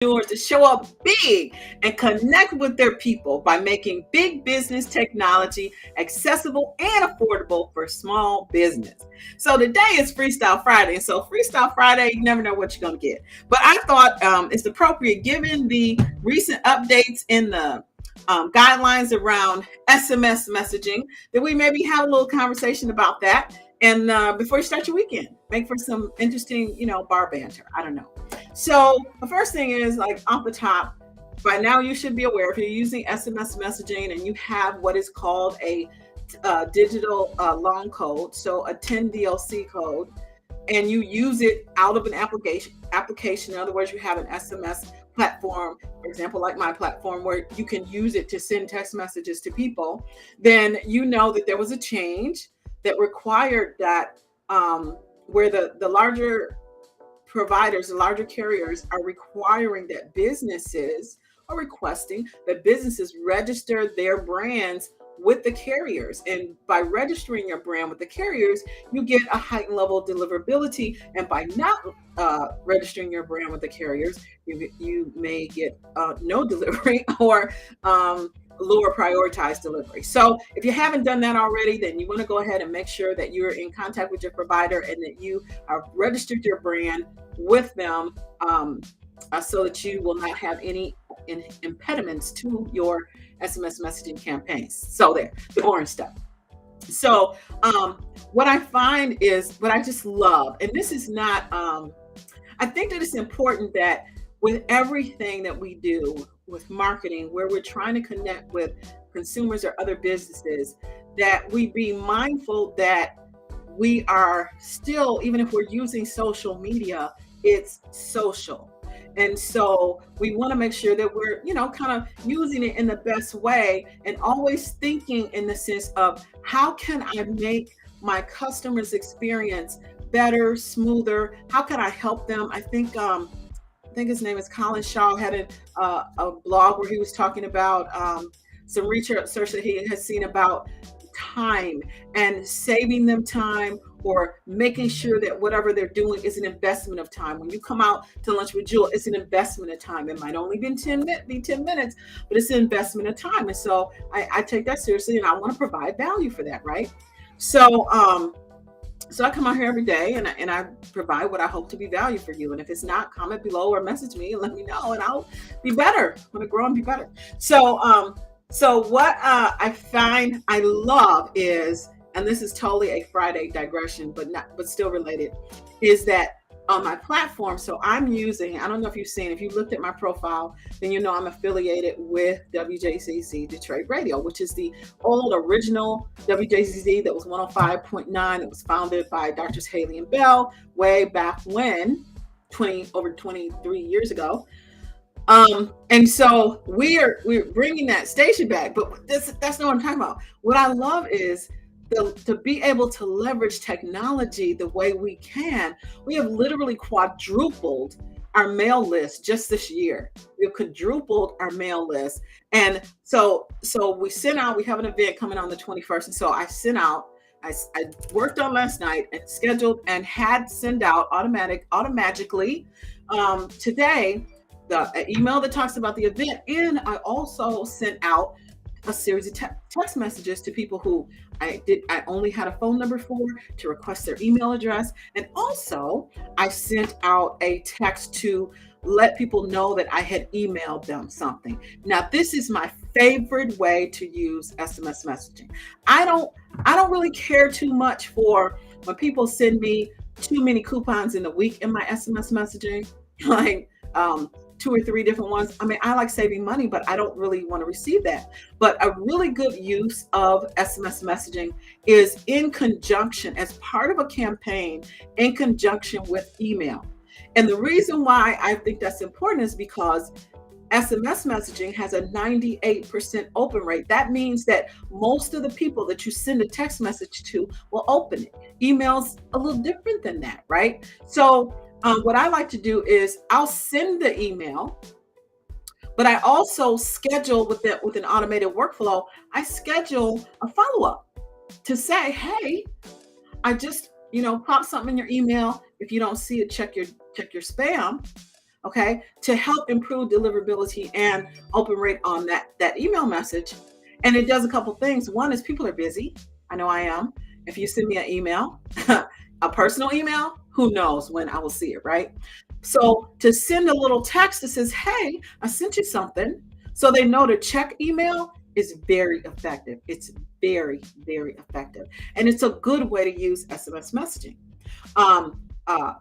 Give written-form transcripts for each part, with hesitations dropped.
entrepreneurs to show up big and connect with their people by making big business technology accessible and affordable for small business. So today is Freestyle Friday. And so Freestyle Friday, you never know what you're going to get. But I thought it's appropriate given the recent updates in the guidelines around SMS messaging that we maybe have a little conversation about that. And before you start your weekend, make for some interesting, bar banter. I don't know. So the first thing is like off the top, by now you should be aware if you're using SMS messaging and you have what is called a digital long code, so a 10 DLC code, and you use it out of an application. In other words, you have an SMS platform, for example, like my platform, where you can use it to send text messages to people, then you know that there was a change that required that where the larger providers, the larger carriers are requiring that businesses are requesting that businesses register their brands with the carriers. And by registering your brand with the carriers, you get a heightened level of deliverability. And by not registering your brand with the carriers, you may get no delivery or lower prioritized delivery. So if you haven't done that already, then you want to go ahead and make sure that you're in contact with your provider and that you have registered your brand with them so that you will not have any impediments to your SMS messaging campaigns. So there, the boring stuff. So what I find is what I just love, and this is not, I think that it's important that with everything that we do with marketing, where we're trying to connect with consumers or other businesses, that we be mindful that we are still, even if we're using social media, it's social. And so we want to make sure that we're, kind of using it in the best way and always thinking in the sense of how can I make my customers' experience better, smoother? How can I help them? I think his name is Colin Shaw had a blog where he was talking about some research that he has seen about time and saving them time, or making sure that whatever they're doing is an investment of time. When you come out to lunch with Jewel, it's an investment of time. It might only be 10 minutes, but it's an investment of time. And so I take that seriously, and I want to provide value for that, right? So I come out here every day and I provide what I hope to be value for you. And if it's not, comment below or message me and let me know, and I'll be better. I'm going to grow and be better. So what I find I love is, and this is totally a Friday digression, but still related, is that on my platform, so I'm using, I don't know if you've seen, if you looked at my profile, then you know I'm affiliated with WJCC Detroit Radio, which is the old original WJCC that was 105.9. That was founded by Drs. Haley and Bell way back when, over 23 years ago. And so we're bringing that station back, but that's not what I'm talking about. What I love is to be able to leverage technology the way we can. We have literally quadrupled our mail list just this year. We've quadrupled our mail list. And so we sent out, we have an event coming on the 21st. And so I sent out, I worked on last night and scheduled and had sent out automatically today the email that talks about the event. And I also sent out a series of text messages to people who I only had a phone number for, to request their email address. And also I sent out a text to let people know that I had emailed them something. Now, this is my favorite way to use SMS messaging. I don't really care too much for when people send me too many coupons in a week in my SMS messaging, like 2 or 3 different ones. I mean, I like saving money, but I don't really want to receive that. But a really good use of SMS messaging is in conjunction, as part of a campaign, in conjunction with email. And the reason why I think that's important is because SMS messaging has a 98% open rate. That means that most of the people that you send a text message to will open it. Email's a little different than that, right? So what I like to do is I'll send the email, but I also schedule with an automated workflow. I schedule a follow-up to say, hey, I just, pop something in your email. If you don't see it, check your spam. okay, to help improve deliverability and open rate on that email message. And it does a couple things. One is people are busy. I know I am. If you send me an email, a personal email, who knows when I will see it, right? So to send a little text that says, hey, I sent you something, so they know to check email is very effective. It's very, very effective. And it's a good way to use SMS messaging. Um, uh,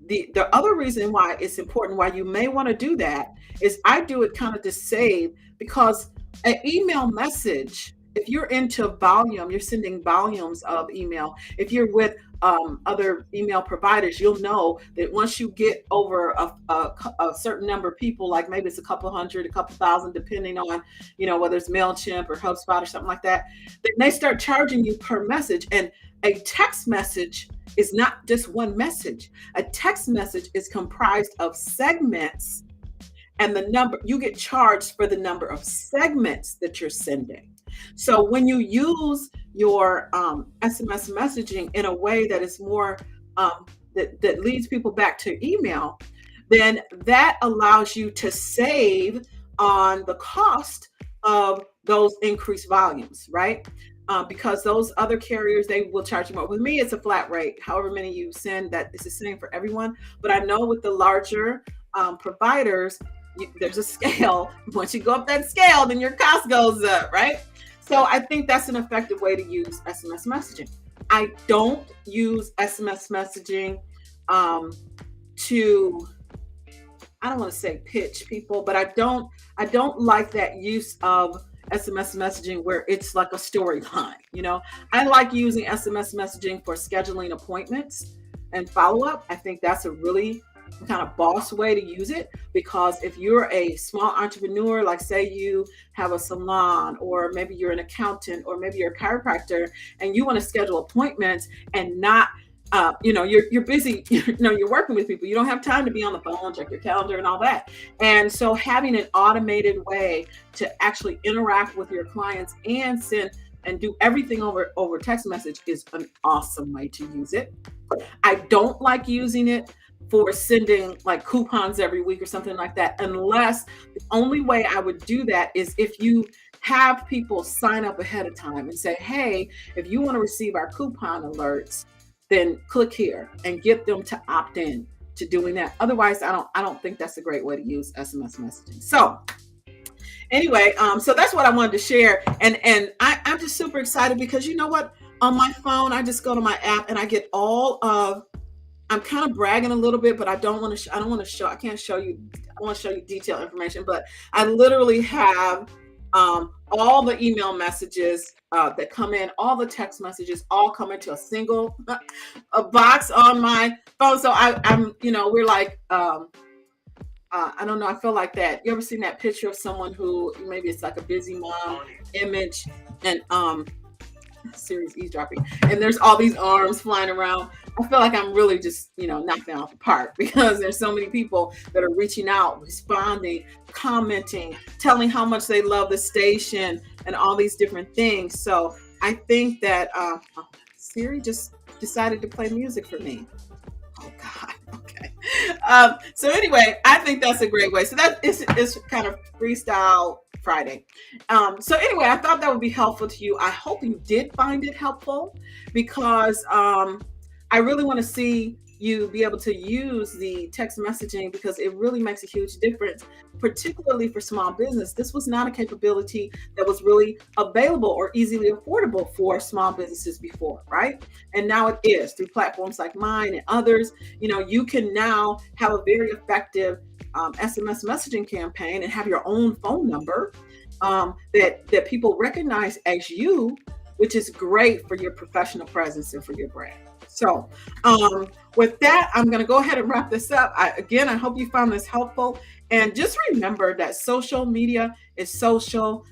the other reason why it's important, why you may want to do that, is I do it kind of to save, because an email message, if you're into volume, you're sending volumes of email. If you're with other email providers, you'll know that once you get over a certain number of people, like maybe it's a couple hundred, a couple thousand, depending on, whether it's MailChimp or HubSpot or something like that, then they start charging you per message. And a text message is not just one message. A text message is comprised of segments, and the number, you get charged for the number of segments that you're sending. So when you use your SMS messaging in a way that is more that leads people back to email, then that allows you to save on the cost of those increased volumes, right? Because those other carriers, they will charge you more. With me, it's a flat rate. However many you send, that is the same for everyone. But I know with the larger providers, there's a scale. Once you go up that scale, then your cost goes up, right? So I think that's an effective way to use SMS messaging. I don't use SMS messaging to, I don't want to say pitch people, but I don't like that use of SMS messaging where it's like a storyline. I like using SMS messaging for scheduling appointments and follow-up. I think that's a really kind of boss way to use it, because if you're a small entrepreneur, like say you have a salon, or maybe you're an accountant, or maybe you're a chiropractor, and you want to schedule appointments and not you're busy, you're working with people, you don't have time to be on the phone, check your calendar and all that. And so having an automated way to actually interact with your clients and send and do everything over text message is an awesome way to use it. I don't like using it for sending like coupons every week or something like that, unless the only way I would do that is if you have people sign up ahead of time and say, hey, if you want to receive our coupon alerts, then click here, and get them to opt in to doing that. Otherwise, I don't think that's a great way to use SMS messaging. So anyway, so that's what I wanted to share. And I'm just super excited because you know what? On my phone, I just go to my app and I get all of, I'm kind of bragging a little bit, but I don't want to, I can't show you, I want to show you detailed information, but I literally have all the email messages that come in, all the text messages, all come into a single a box on my phone. So I'm, we're like, I don't know, I feel like that. You ever seen that picture of someone who maybe it's like a busy mom image, and serious eavesdropping, and there's all these arms flying around. I feel like I'm really just, knocking out the park, because there's so many people that are reaching out, responding, commenting, telling how much they love the station and all these different things. So I think that Siri just decided to play music for me. Oh God. Okay. So anyway, I think that's a great way. So that is kind of Freestyle Friday. So anyway, I thought that would be helpful to you. I hope you did find it helpful, because I really want to see you be able to use the text messaging, because it really makes a huge difference, particularly for small business. This was not a capability that was really available or easily affordable for small businesses before, right? And now it is, through platforms like mine and others. You can now have a very effective SMS messaging campaign and have your own phone number that people recognize as you, which is great for your professional presence and for your brand. So with that, I'm going to go ahead and wrap this up. I hope you found this helpful. And just remember that social media is social.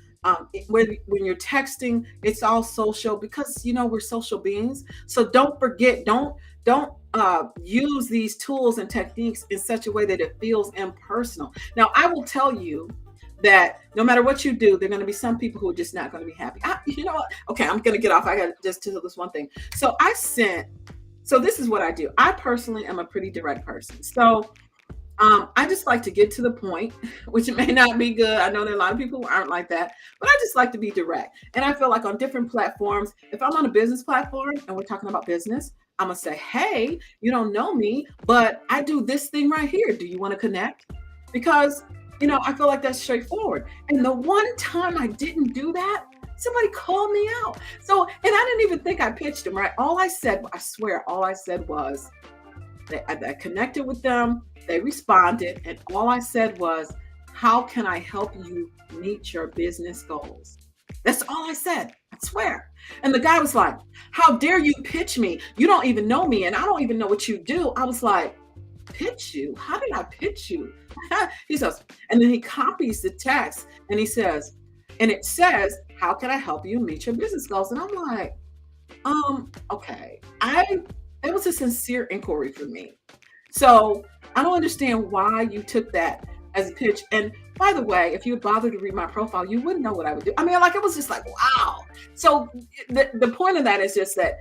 When you're texting, it's all social, because, we're social beings. So don't forget, don't use these tools and techniques in such a way that it feels impersonal. Now, I will tell you that no matter what you do, there are going to be some people who are just not going to be happy. You know what? Okay, I'm going to get off. I got to just tell this one thing. So this is what I do. I personally am a pretty direct person. So I just like to get to the point, which may not be good. I know there are a lot of people who aren't like that, but I just like to be direct. And I feel like on different platforms, if I'm on a business platform and we're talking about business, I'm gonna say, hey, you don't know me, but I do this thing right here. Do you want to connect? Because I feel like that's straightforward. And the one time I didn't do that, somebody called me out. So, and I didn't even think I pitched them, right? All I said, I swear, all I said was, I connected with them, they responded, and all I said was, how can I help you meet your business goals? That's all I said. I swear. And the guy was like, how dare you pitch me? You don't even know me, and I don't even know what you do. I was like, pitch you? How did I pitch you? He says, and then he copies the text and he says, and it says, how can I help you meet your business goals? And I'm like, okay. It was a sincere inquiry for me. So I don't understand why you took that as a pitch. And by the way, if you would bother to read my profile, you wouldn't know what I would do. I mean, like, it was just like, wow. So the point of that is just that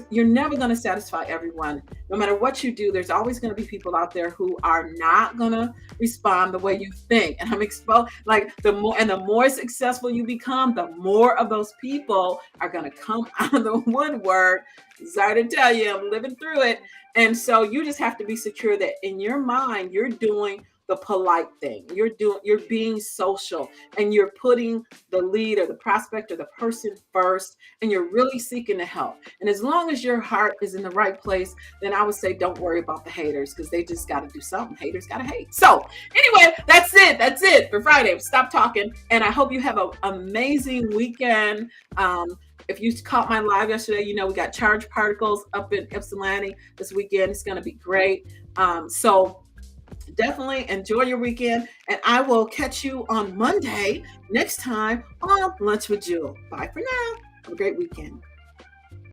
you're never going to satisfy everyone. No matter what you do, there's always going to be people out there who are not going to respond the way you think. And I'm exposed, like, the more successful you become, the more of those people are going to come out of the woodwork. Sorry to tell you, I'm living through it. And so you just have to be secure that in your mind, you're doing the polite thing. You're being social, and you're putting the lead or the prospect or the person first, and you're really seeking to help. And as long as your heart is in the right place, then I would say don't worry about the haters, because they just got to do something. Haters got to hate. So anyway, that's it for Friday. Stop talking. And I hope you have an amazing weekend. If you caught my live yesterday, we got charged particles up in Ypsilanti this weekend. It's going to be great. So definitely enjoy your weekend, and I will catch you on Monday next time on Lunch with Jewel. Bye for now. Have a great weekend.